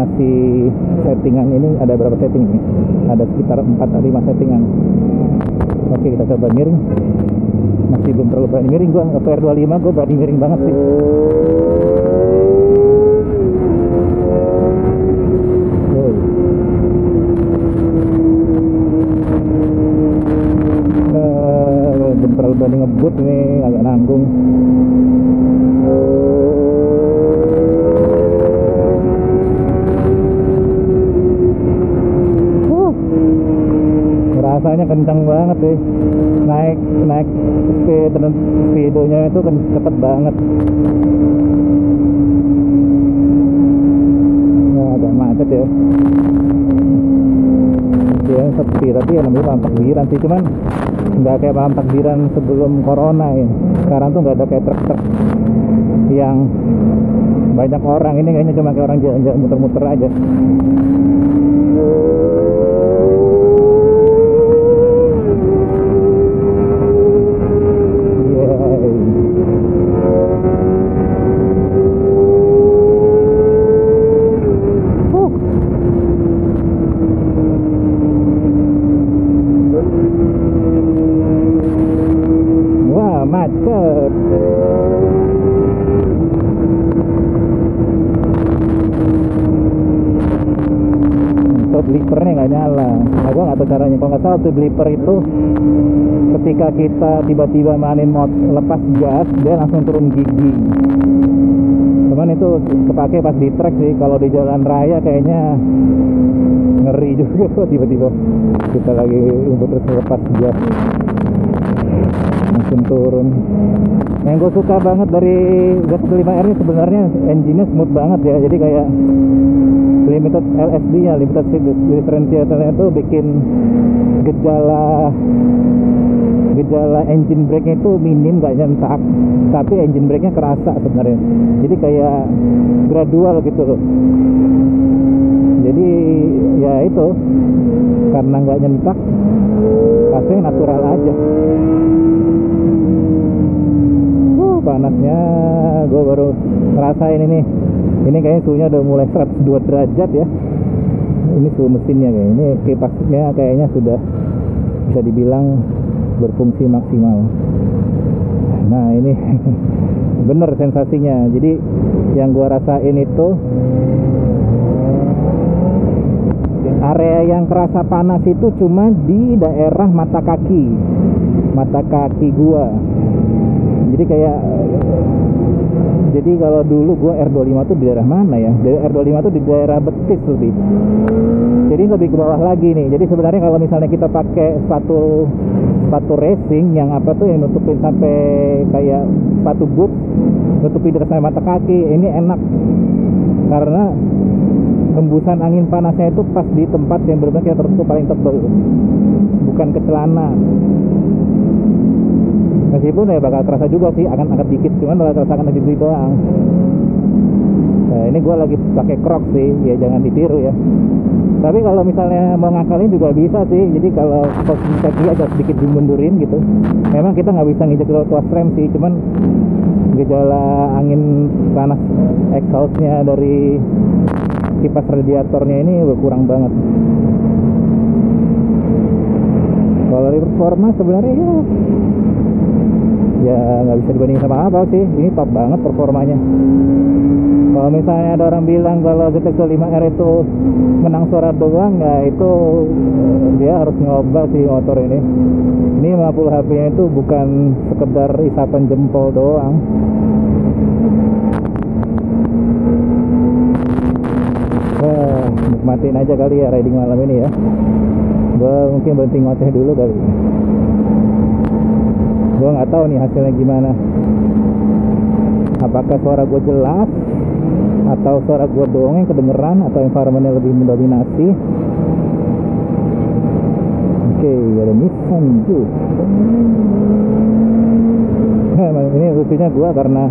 ngasih settingan ini. Ada berapa setting nih? Ada sekitar 4-5 settingan. Oke, kita coba miring. Masih belum terlalu berani miring gua. R25 gua berani miring banget sih. Belum terlalu berani ngebut, ini agak nanggung. Rasanya kencang banget deh, naik speedonya itu kan cepet banget. Nah, agak macet ya. Dia sepi, tapi ya namanya paham takbiran sih, cuman nggak kayak paham takbiran sebelum corona ya. Sekarang tuh nggak ada kayak truk-truk yang banyak orang. Ini kayaknya cuma kayak orang jalan-jalan muter-muter aja. Macet. Top blipernya nggak nyala. Nah, gue nggak tahu caranya. Kalau nggak salah tuh bliper itu ketika kita tiba-tiba mainin lepas gas, dia langsung turun gigi. Cuman itu kepake pas di trek sih. Kalau di jalan raya kayaknya ngeri juga kok tiba-tiba kita lagi terus lepas gas langsung turun. Yang gue suka banget dari Z5R ini sebenarnya engine-nya smooth banget ya. Jadi kayak limited LSD nya, limited speed differential-nya itu bikin gejala engine brake-nya itu minim, gak nyentak, tapi engine brake-nya kerasa sebenarnya. Jadi kayak gradual gitu loh. Jadi ya itu, karena nggak nyentak, rasanya natural aja. Panasnya gue baru ngerasain ini. Ini kayaknya suhunya udah mulai 102 derajat ya. Ini suhu mesinnya kayaknya. Ini kipasnya kayaknya sudah bisa dibilang berfungsi maksimal. Nah ini bener sensasinya. Jadi yang gue rasain itu area yang kerasa panas itu cuma di daerah mata kaki gua. Jadi kalau dulu gua R25 tuh di daerah mana ya? R25 tuh di daerah betis lebih. Jadi lebih ke bawah lagi nih. Jadi sebenarnya kalau misalnya kita pakai sepatu racing yang apa tuh yang nutupin sampai kayak sepatu boot, nutupin dari sampai mata kaki, ini enak karena hembusan angin panasnya itu pas di tempat yang benar-benar kita tertutup paling tebal, bukan ke celana. Meskipun ya bakal kerasa juga sih, akan angkat dikit, cuman bakal kerasa akan dikit doang. Nah ini gue lagi pakai Crocs sih, ya jangan ditiru ya. Tapi kalau misalnya mau ngakalin juga bisa sih. Jadi kalau posisi kaki agak sedikit dimundurin gitu, memang kita nggak bisa nginjek tuas rem sih, cuman gejala angin panas exhaustnya dari kipas radiatornya ini berkurang banget. Kalau performa sebenarnya ya nggak bisa dibandingin sama apa sih. Ini top banget performanya. Kalau misalnya ada orang bilang kalau ZX5R itu menang suara doang, ya itu dia harus nyoba sih motor ini. Ini 50 HP nya itu bukan sekedar isapan jempol doang. Wah, nikmatin aja kali ya riding malam ini ya. Gue mungkin berhenti ngoceh dulu kali. Gue nggak tahu nih hasilnya gimana. Apakah suara gue jelas, atau suara gue doang yang kedengeran, atau environmentnya lebih mendominasi. Oke, ada Nissan Juke. Ini lucunya gue karena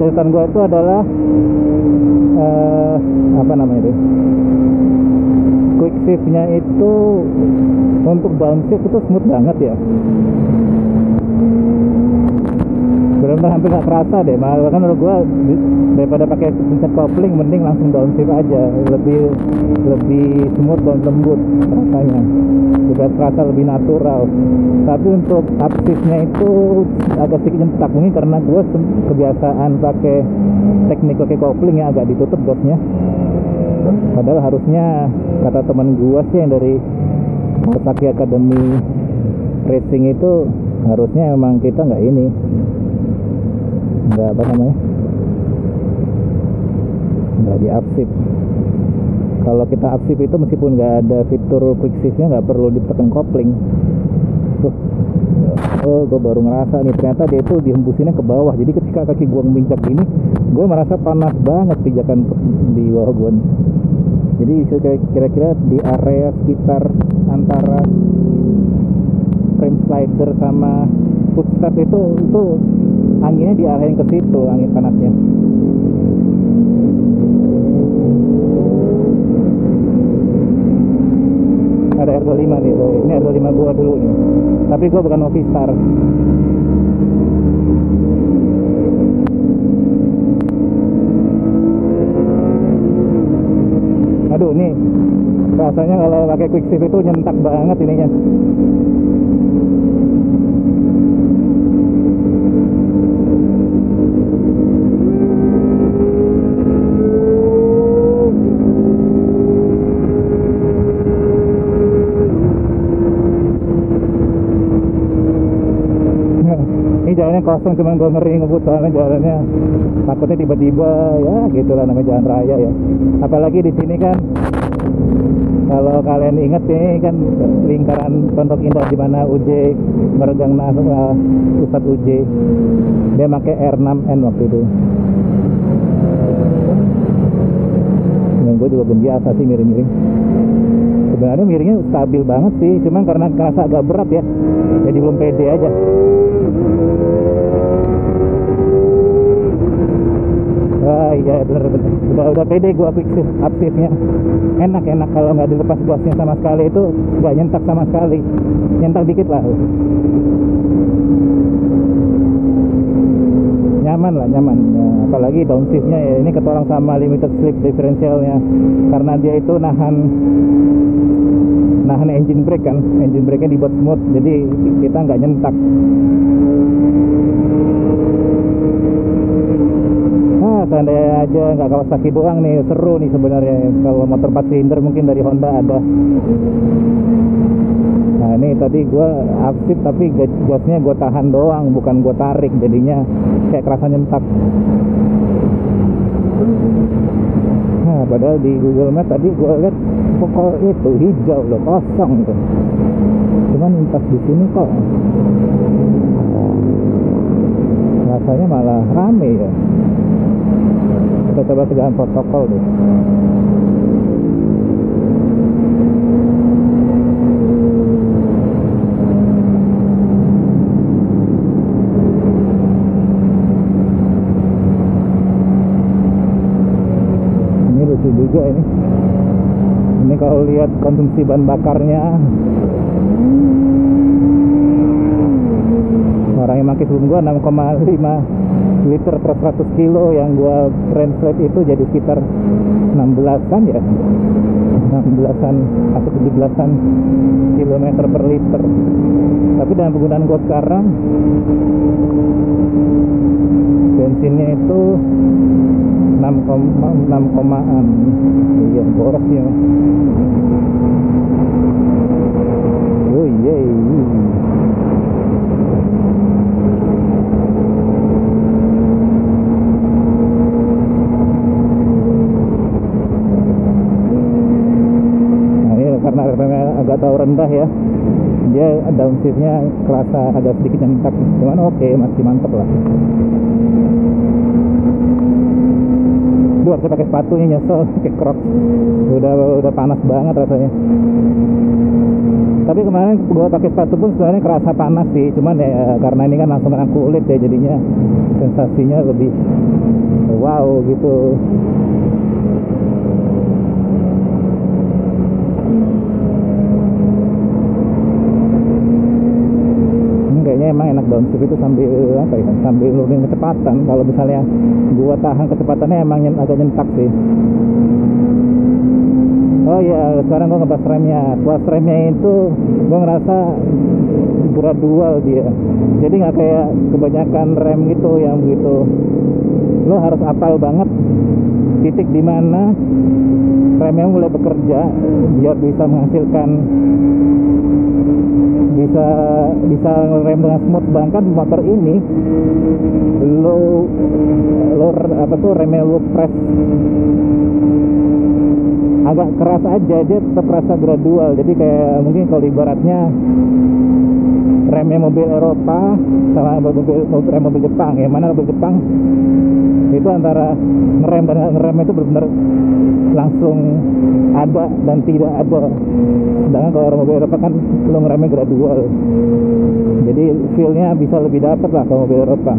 catatan gue itu adalah apa namanya itu, quick shift nya itu untuk downshift itu smooth banget ya. benar-benar hampir nggak kerasa deh. Malah kan menurut gua daripada pakai pencet kopling mending langsung downshift aja, lebih smooth dan lembut rasanya, juga terasa lebih natural. Tapi untuk upshiftnya itu agak sedikit nyentak, mungkin karena gua kebiasaan pakai teknik pakai kopling yang agak ditutup gasnya. Padahal harusnya kata teman gua sih yang dari Kawasaki Academy Racing itu harusnya memang kita nggak di upshift. Kalau kita upshift itu meskipun nggak ada fitur quick shiftnya, nggak perlu ditekan kopling. Gue baru ngerasa nih ternyata dia itu dihembusinnya ke bawah. Jadi ketika kaki gue menginjak gini, gue merasa panas banget pijakan di bawah gue. Jadi kira-kira di area sekitar antara frame slider sama footstep itu anginnya diarahin ke situ, angin panasnya. Ada R25 nih, ini R25 gua dulu nih, tapi gua bukan Movistar. Aduh, nih rasanya kalau pakai quick shift itu nyentak banget ininya. Ini jalannya kosong, cuman gue ngeri ngebut soalnya jalannya takutnya tiba-tiba ya gitulah, namanya jalan raya ya. Apalagi di sini kan kalau kalian inget nih kan lingkaran Pondok Indah di mana UJ meregang Ustadz UJ, dia pakai R6N waktu itu. Dan gue juga belum biasa sih miring-miring. Sebenarnya miringnya stabil banget sih, cuman karena kerasa agak berat ya, jadi belum pede aja. Wah iya bener udah pede gua quick shift upshiftnya enak kalau nggak dilepas gasnya sama sekali itu nggak nyentak sama sekali, nyentak dikit lah, nyaman ya, apalagi downshiftnya ya, ini ketolong sama limited slip differentialnya karena dia itu nahan engine brake kan, engine brake-nya dibuat smooth jadi kita nggak nyentak. Seandainya aja nggak Kawasaki doang nih, seru nih sebenarnya kalau motor 4 silinder mungkin dari Honda ada. Nah ini tadi gue upshift tapi gasnya gue tahan doang, bukan gue tarik, jadinya kayak kerasa nyentak. Nah padahal di Google Maps tadi gue lihat kok itu hijau loh, kosong tuh, cuman pas di sini kok rasanya malah rame ya. Kita coba ke jalan protokol deh. Ini lucu juga ini. Ini kalau lihat konsumsi bahan bakarnya, orang yang pakai sebelum gua 6,5 liter per 100 kilo, yang gua translate itu jadi sekitar 16-an ya, 16-an atau 17-an kilometer per liter. Tapi dengan penggunaan gua sekarang bensinnya itu 6,an. Iya boros ya. Oh iya. Karena agak tahu rendah ya, dia downshiftnya kerasa agak sedikit nyentak, cuman oke, masih mantep lah. Duh, harusnya pakai sepatunya, nyesel pakai Crocs, udah panas banget rasanya. Tapi kemarin gua pakai sepatu pun sebenarnya kerasa panas sih, cuman ya karena ini kan langsung kena kulit ya, jadinya sensasinya lebih wow gitu. emang enak downshift itu sambil apa ya, sambil nurunin kecepatan. Kalau misalnya gua tahan kecepatannya emang agak nyentak sih. Oh iya, sekarang gua ngebahas remnya. Tuas remnya itu gua ngerasa gradual dia, jadi nggak kayak kebanyakan rem gitu yang begitu lo harus hafal banget titik di mana remnya mulai bekerja biar bisa menghasilkan bisa ngerem dengan smooth. Bahkan motor ini lo remnya lo press agak keras aja, dia tetap rasa gradual. Jadi kayak mungkin kalau ibaratnya remnya mobil Eropa sama rem mobil Jepang, ya mana mobil Jepang itu antara ngerem dan ngerem itu benar-benar langsung ada dan tidak ada. Sedangkan kalau mobil Eropa kan lo ngeremnya gradual, jadi feelnya bisa lebih dapat lah kalau mobil Eropa.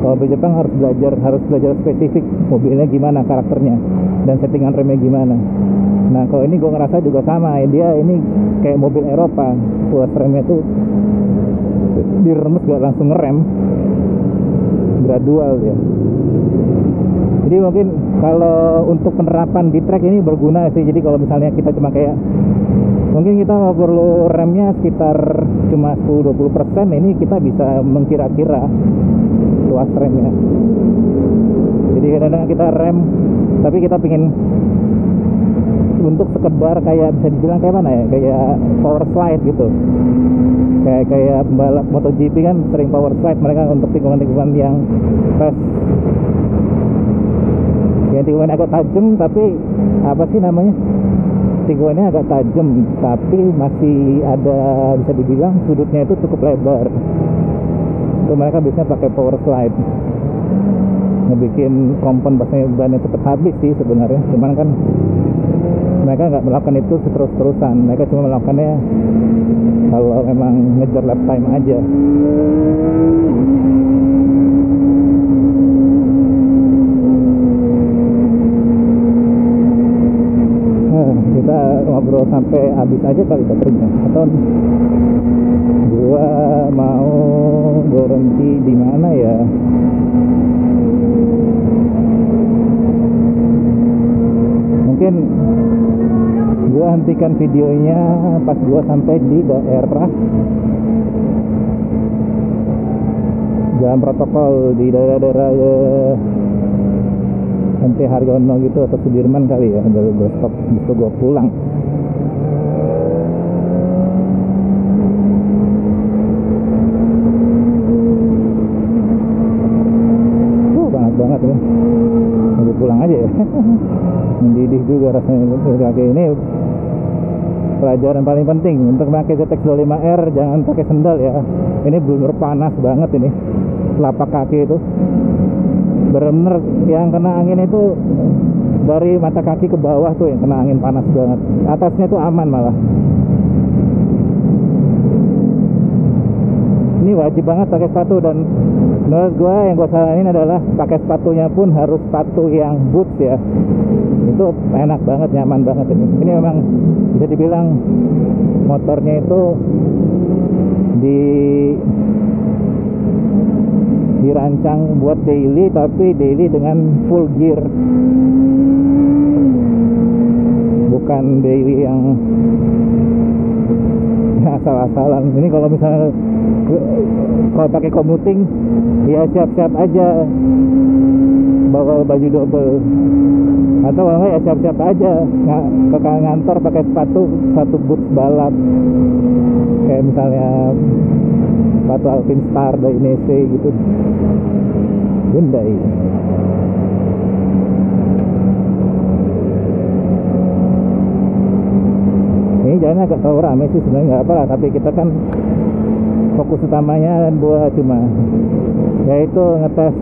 Kalau mobil Jepang harus belajar spesifik mobilnya gimana karakternya dan settingan remnya gimana. Nah kalau ini gue ngerasa juga sama, dia ini kayak mobil Eropa, tuas remnya tuh diremes gak langsung ngerem, gradual ya. Jadi mungkin kalau untuk penerapan di track ini berguna sih. Jadi kalau misalnya kita cuma kayak mungkin kita mau perlu remnya sekitar cuma 10-20%, ini kita bisa mengkira-kira tuas remnya. Jadi kadang-kadang kita rem tapi kita pingin untuk sekedar kayak bisa dibilang kayak mana ya, kayak power slide gitu. Kayak pembalap MotoGP kan sering power slide mereka untuk tikungan-tikungan yang fast, yang tikungan agak tajam, tapi apa sih namanya, tikungannya agak tajam tapi masih ada bisa dibilang sudutnya itu cukup lebar. Itu mereka biasanya pakai power slide, ngebikin kompon bannya cepet habis sih sebenarnya. Cuman kan mereka nggak melakukan itu terus-terusan, mereka cuma melakukannya kalau memang ngejar lap time aja. Kita ngobrol sampai habis aja kali baterainya, atau gua mau berhenti di mana ya? Mungkin gua hentikan videonya pas gua sampai di daerah Jalan Protokol, di daerah MT Haryono gitu atau Sudirman kali ya. Dari gue stop gitu gue pulang. Banget ini. Mau pulang aja ya. Mendidih juga rasanya. Kayak ini pelajaran paling penting untuk pakai ZX25R, jangan pakai sendal ya. Ini benar panas banget ini. Telapak kaki itu bener-bener yang kena angin itu dari mata kaki ke bawah tuh yang kena angin panas banget. Atasnya tuh aman malah. Ini wajib banget pakai sepatu, dan menurut gue yang gue saranin adalah pakai sepatunya pun harus sepatu yang boots ya. Itu enak banget, nyaman banget ini. Ini memang bisa dibilang motornya itu dirancang buat daily, tapi daily dengan full gear, bukan daily yang asal-asalan. Ini kalau misalnya kalau pakai commuting ya siap-siap aja bawa baju double, atau enggak ya siap-siap aja ke ngantor pakai sepatu boots balap, kayak misalnya sepatu Alpinstar dari Nese gitu, Hyundai. Ini jalannya agak terlalu rame sih sebenarnya, nggak apa lah, tapi kita kan fokus utamanya cuma yaitu ngetes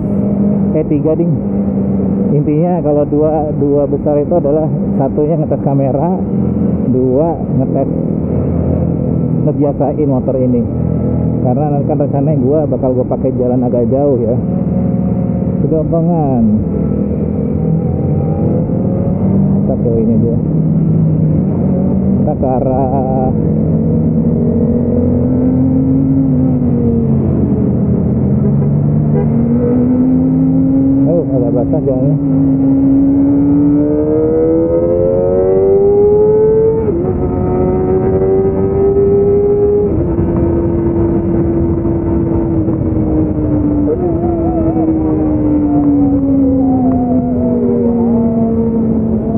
E3 ding. Intinya kalau dua besar itu adalah satunya ngetes kamera, dua ngebiasain motor ini. Karena nanti kan rencananya gue pakai jalan agak jauh ya, kegampangan. Kita ke ini aja, kita ke arah basah jalannya.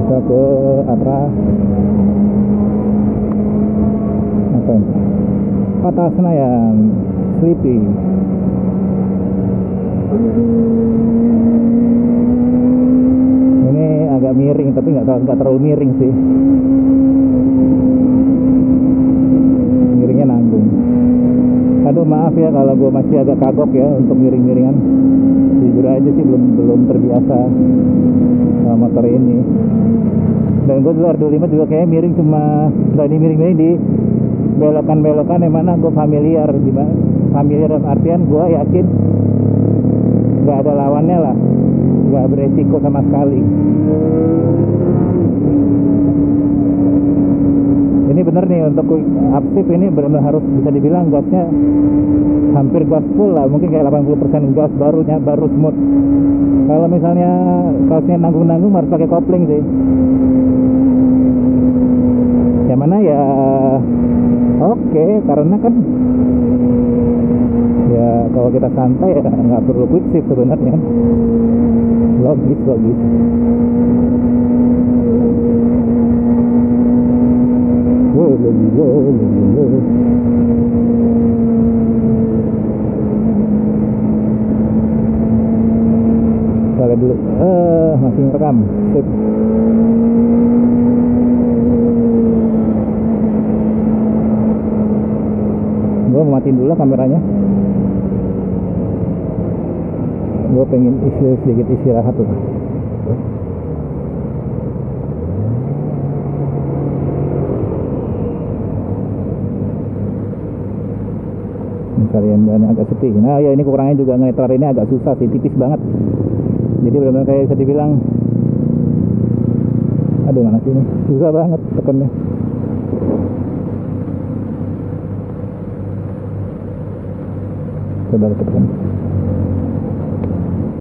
Kita ke arah apa ini? Kota Senayan, Sleepy. Ini agak miring, tapi nggak terlalu miring sih. Miringnya nanggung. Aduh maaf ya kalau gue masih agak kagok ya untuk miring-miringan. Jujur aja sih belum terbiasa sama motor ini. Dan gue dulu R25 juga kayak miring, cuma berani miring-miring di belokan-belokan yang mana gue familiar dalam artian gue yakin nggak ada lawannya lah, nggak beresiko sama sekali. Ini bener nih untuk upshift ini benar-benar harus bisa dibilang gasnya hampir gas full lah, mungkin kayak 80% gas baru smooth. Kalau misalnya gasnya nanggung-nanggung harus pakai kopling sih. Yang mana ya oke, karena kan ya kalau kita santai ya nggak perlu quick shift sebenarnya. Logis. Kita lihat dulu. Masih ngerekam. Sip. Gue mau matiin dulu kameranya. Gue pengen sedikit istirahat tuh. Kalian agak sepi. Nah ya ini kekurangannya juga netral ini agak susah sih, tipis banget. Jadi benar-benar kayak bisa dibilang, aduh mana sih ini, susah banget tekannya. Coba tekan.